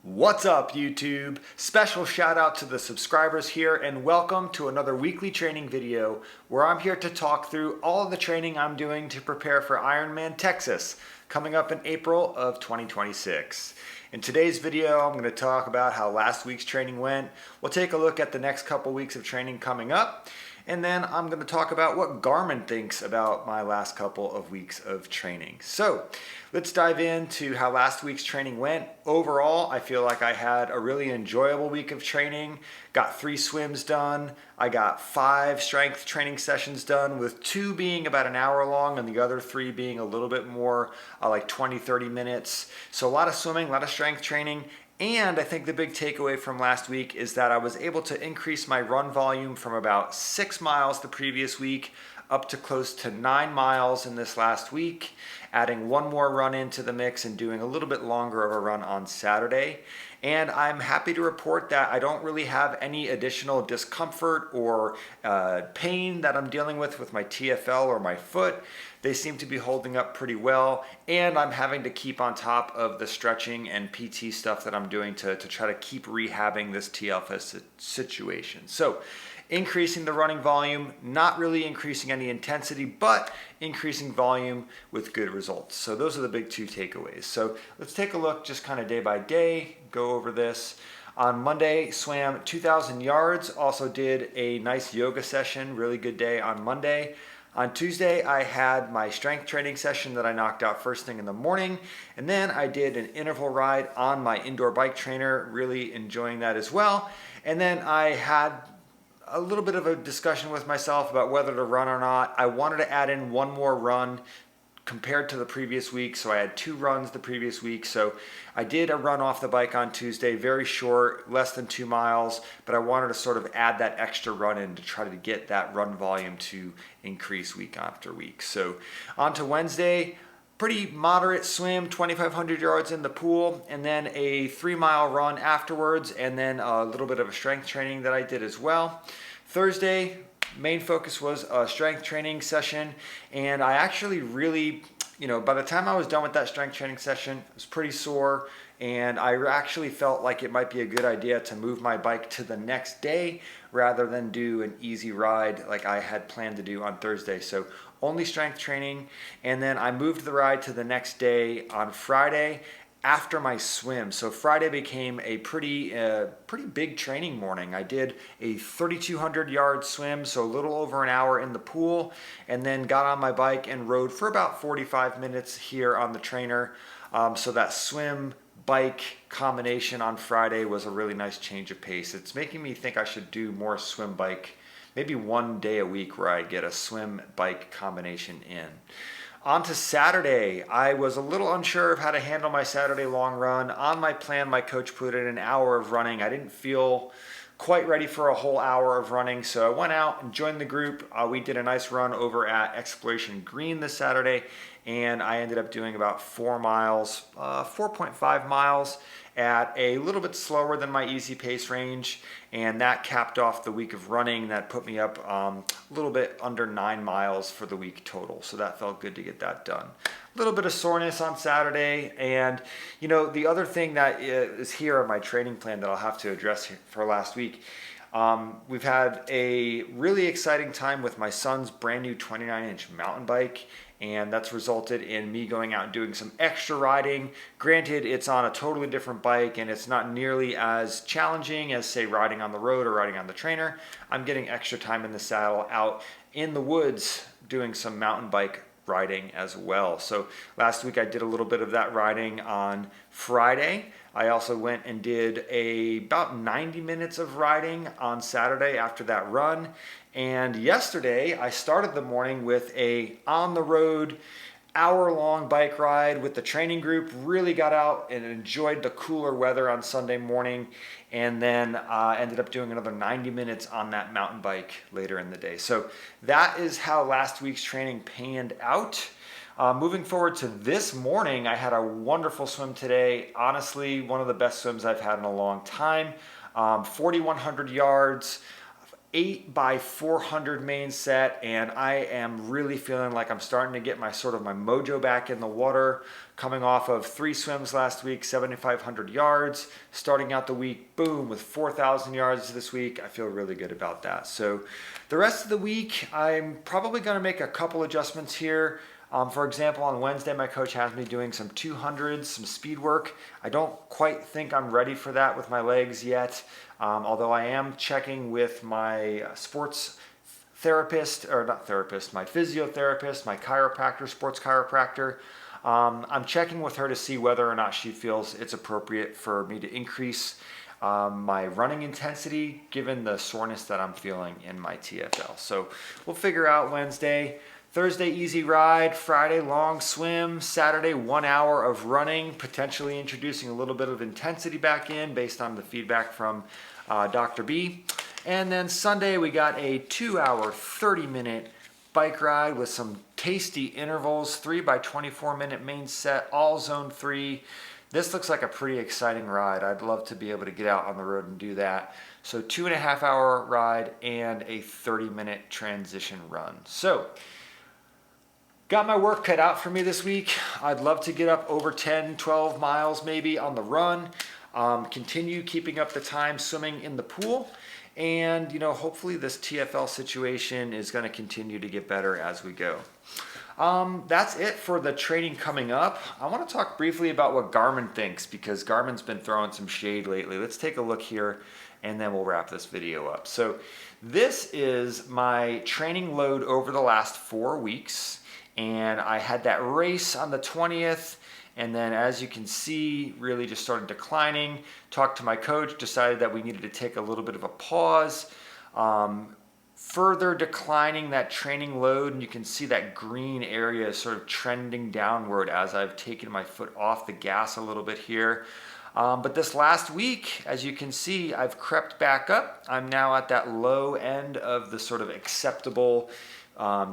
What's up, YouTube? Special shout out to the subscribers here and welcome to another weekly training video where I'm here to talk through all of the training I'm doing to prepare for Ironman Texas coming up in April of 2026. In today's video, I'm going to talk about how last week's training went. We'll take a look at the next couple weeks of training coming up. And then I'm going to talk about what Garmin thinks about my last couple of weeks of training. So let's dive into how last week's training went. Overall, I feel like I had a really enjoyable week of training. Got 3 swims done. I got 5 strength training sessions done, with 2 being about an hour long and the other 3 being a little bit more like 20-30 minutes. So a lot of swimming, a lot of strength training. And I think the big takeaway from last week is that I was able to increase my run volume from about 6 miles the previous week up to close to 9 miles in this last week, adding 1 more run into the mix and doing a little bit longer of a run on Saturday. And I'm happy to report that I don't really have any additional discomfort or pain that I'm dealing with my TFL or my foot. They seem to be holding up pretty well, and I'm having to keep on top of the stretching and PT stuff that I'm doing to try to keep rehabbing this TFL situation. So increasing the running volume, not really increasing any intensity, but increasing volume with good results. So those are the big 2 takeaways. So let's take a look just kind of day by day, go over this. On Monday, swam 2,000 yards, also did a nice yoga session, really good day on Monday. On Tuesday, I had my strength training session that I knocked out first thing in the morning, and then I did an interval ride on my indoor bike trainer, really enjoying that as well. And then I had a little bit of a discussion with myself about whether to run or not. I wanted to add in 1 more run compared to the previous week, so I had 2 runs the previous week. So I did a run off the bike on Tuesday, very short, less than 2 miles, but I wanted to sort of add that extra run in to try to get that run volume to increase week after week. So on to Wednesday, pretty moderate swim, 2,500 yards in the pool, and then a 3-mile run afterwards, and then a little bit of a strength training that I did as well. Thursday, main focus was a strength training session, and I actually really, by the time I was done with that strength training session, I was pretty sore, and I actually felt like it might be a good idea to move my bike to the next day rather than do an easy ride like I had planned to do on Thursday. So only strength training, and then I moved the ride to the next day on Friday after my swim. So Friday became a pretty big training morning. I did a 3,200 yard swim, so a little over an hour in the pool, and then got on my bike and rode for about 45 minutes here on the trainer. So that swim bike combination on Friday was a really nice change of pace. It's making me think I should do more swim bike, maybe 1 day a week where I get a swim bike combination in. On to Saturday, I was a little unsure of how to handle my Saturday long run. On my plan, my coach put in an hour of running. I didn't feel quite ready for a whole hour of running, so I went out and joined the group. We did a nice run over at Exploration Green this Saturday, and I ended up doing about 4 miles, 4.5 miles at a little bit slower than my easy pace range, and that capped off the week of running. That put me up a little bit under 9 miles for the week total, so that felt good to get that done. A little bit of soreness on Saturday, and the other thing that is here on my training plan that I'll have to address for last week, we've had a really exciting time with my son's brand new 29-inch mountain bike, and that's resulted in me going out and doing some extra riding. Granted, it's on a totally different bike and it's not nearly as challenging as, say, riding on the road or riding on the trainer. I'm getting extra time in the saddle out in the woods doing some mountain bike riding as well. So last week I did a little bit of that riding on Friday. I also went and did about 90 minutes of riding on Saturday after that run. And yesterday I started the morning with a on-the-road hour-long bike ride with the training group. Really got out and enjoyed the cooler weather on Sunday morning, and then ended up doing another 90 minutes on that mountain bike later in the day. So that is how last week's training panned out. Moving forward to this morning, I had a wonderful swim today. Honestly, one of the best swims I've had in a long time. 4,100 yards, 8 by 400 main set, and I am really feeling like I'm starting to get my mojo back in the water, coming off of 3 swims last week, 7,500 yards, starting out the week, boom, with 4,000 yards this week. I feel really good about that. So the rest of the week, I'm probably going to make a couple adjustments here. For example, on Wednesday, my coach has me doing some 200s, some speed work. I don't quite think I'm ready for that with my legs yet, although I am checking with my sports therapist, or not therapist, my physiotherapist, my chiropractor, sports chiropractor. I'm checking with her to see whether or not she feels it's appropriate for me to increase my running intensity given the soreness that I'm feeling in my TFL. So we'll figure out Wednesday. Thursday, easy ride. Friday, long swim. Saturday, 1 hour of running, potentially introducing a little bit of intensity back in based on the feedback from Dr. B. And then Sunday, we got a 2-hour, 30-minute bike ride with some tasty intervals, 3 by 24-minute main set, all zone 3. This looks like a pretty exciting ride. I'd love to be able to get out on the road and do that. So 2.5-hour ride and a 30-minute transition run. So got my work cut out for me this week. I'd love to get up over 10, 12 miles maybe on the run, continue keeping up the time swimming in the pool, and hopefully this TFL situation is going to continue to get better as we go. That's it for the training coming up. I want to talk briefly about what Garmin thinks, because Garmin's been throwing some shade lately. Let's take a look here and then we'll wrap this video up. So this is my training load over the last 4 weeks. And I had that race on the 20th, and then as you can see, really just started declining. Talked to my coach, decided that we needed to take a little bit of a pause. Further declining that training load, and you can see that green area is sort of trending downward as I've taken my foot off the gas a little bit here. But this last week, as you can see, I've crept back up. I'm now at that low end of the sort of acceptable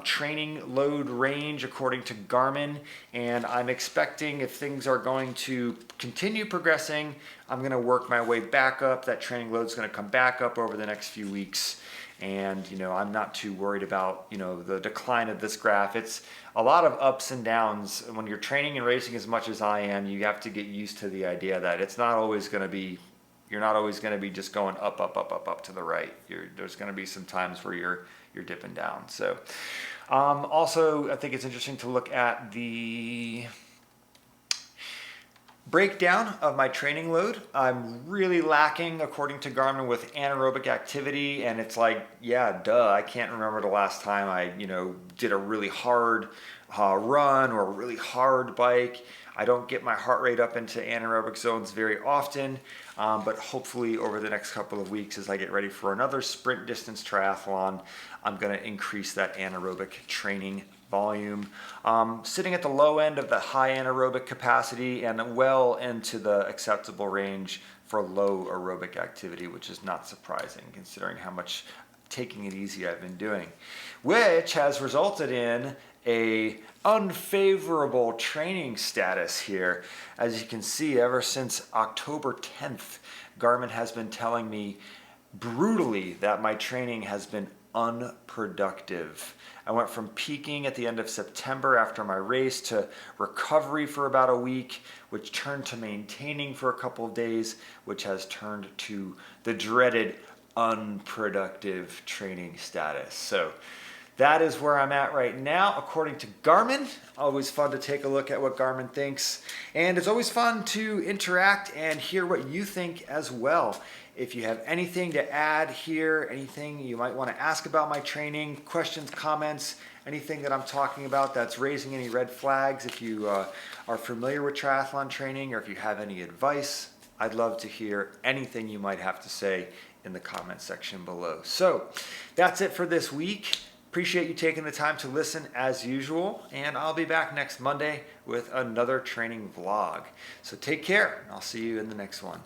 training load range according to Garmin, and I'm expecting, if things are going to continue progressing, I'm going to work my way back up. That training load is going to come back up over the next few weeks, and I'm not too worried about the decline of this graph. It's a lot of ups and downs. When you're training and racing as much as I am, you have to get used to the idea that it's not always going to be, you're not always going to be just going up, up, up, up, up to the right. There's going to be some times where you're dipping down. So also, I think it's interesting to look at the breakdown of my training load. I'm really lacking, according to Garmin, with anaerobic activity, and it's like, yeah, duh, I can't remember the last time I did a really hard run or a really hard bike. I don't get my heart rate up into anaerobic zones very often, but hopefully over the next couple of weeks as I get ready for another sprint distance triathlon, I'm going to increase that anaerobic training volume. Sitting at the low end of the high anaerobic capacity and well into the acceptable range for low aerobic activity, which is not surprising considering how much taking it easy I've been doing, which has resulted in a unfavorable training status here. As you can see, ever since October 10th, Garmin has been telling me brutally that my training has been unproductive. I went from peaking at the end of September after my race to recovery for about a week, which turned to maintaining for a couple of days, which has turned to the dreaded unproductive training status. So that is where I'm at right now, according to Garmin. Always fun to take a look at what Garmin thinks. And it's always fun to interact and hear what you think as well. If you have anything to add here, anything you might want to ask about my training, questions, comments, anything that I'm talking about that's raising any red flags, if you are familiar with triathlon training or if you have any advice, I'd love to hear anything you might have to say in the comment section below. So that's it for this week. Appreciate you taking the time to listen as usual, and I'll be back next Monday with another training vlog. So take care, and I'll see you in the next one.